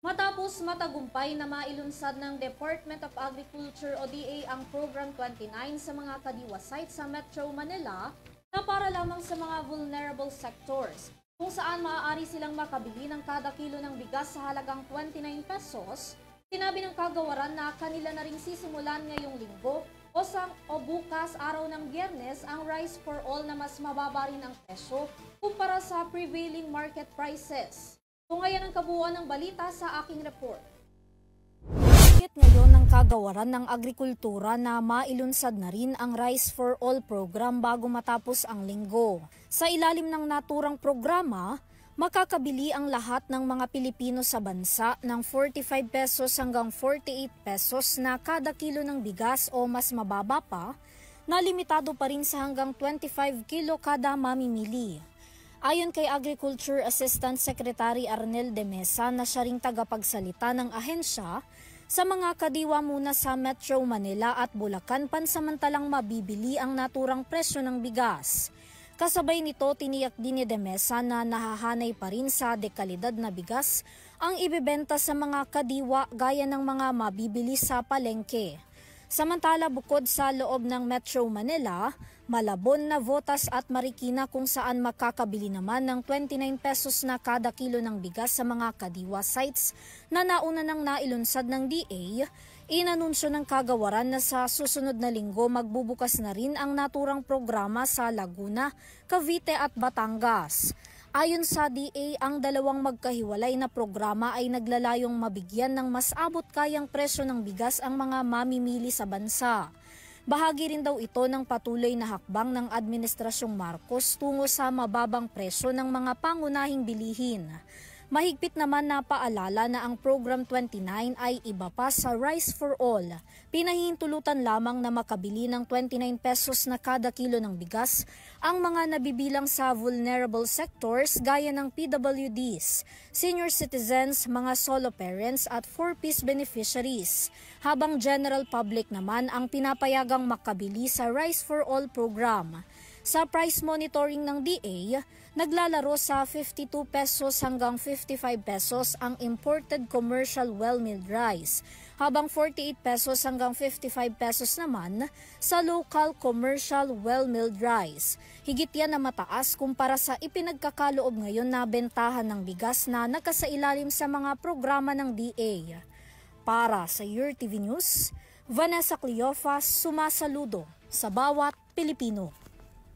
Matapos matagumpay na mailunsad ng Department of Agriculture o DA ang Program 29 sa mga kadiwa sites sa Metro Manila na para lamang sa mga vulnerable sectors, kung saan maaari silang makabili ng kada kilo ng bigas sa halagang 29 pesos, sinabi ng kagawaran na kanila na ring sisimulan ngayong linggo o bukas araw ng Biyernes ang Rice for All na mas mababa rin ang presyo kumpara sa prevailing market prices. Kung ngayon ang kabuuan ng balita sa aking report. Higit ngayon ng kagawaran ng agrikultura na mailunsad na rin ang Rice for All program bago matapos ang linggo. Sa ilalim ng naturang programa, makakabili ang lahat ng mga Pilipino sa bansa ng 45 pesos hanggang 48 pesos na kada kilo ng bigas o mas mababa pa, na limitado pa rin sa hanggang 25 kilo kada mamimili. Ayon kay Agriculture Assistant Secretary Arnel de Mesa na siya ring tagapagsalita ng ahensya, sa mga kadiwa muna sa Metro Manila at Bulacan pansamantalang mabibili ang naturang presyo ng bigas. Kasabay nito, tiniyak din ni de Mesa na nahahanay pa rin sa dekalidad na bigas ang ibebenta sa mga kadiwa gaya ng mga mabibili sa palengke. Samantala, bukod sa loob ng Metro Manila, Malabon, Navotas at Marikina kung saan makakabili naman ng 29 pesos na kada kilo ng bigas sa mga kadiwa sites na nauna nang nailunsad ng DA, inanunsyo ng kagawaran na sa susunod na linggo magbubukas na rin ang naturang programa sa Laguna, Cavite at Batangas. Ayon sa DA, ang dalawang magkahiwalay na programa ay naglalayong mabigyan ng mas abot kayang presyo ng bigas ang mga mamimili sa bansa. Bahagi rin daw ito ng patuloy na hakbang ng Administrasyong Marcos tungo sa mababang presyo ng mga pangunahing bilihin. Mahigpit naman na paalala na ang Program 29 ay iba pa sa Rice for All. Pinahihintulutan lamang na makabili ng 29 pesos na kada kilo ng bigas ang mga nabibilang sa vulnerable sectors gaya ng PWDs, senior citizens, mga solo parents at 4-piece beneficiaries, habang general public naman ang pinapayagang makabili sa Rice for All program. Sa price monitoring ng DA, naglalaro sa 52 pesos hanggang 55 pesos ang imported commercial well-milled rice, habang 48 pesos hanggang 55 pesos naman sa local commercial well-milled rice. Higit yan na mataas kumpara sa ipinagkakaloob ngayon na bentahan ng bigas na nakasailalim sa mga programa ng DA. Para sa UrTV News, Vanessa Cleofas, sumasaludo sa bawat Pilipino.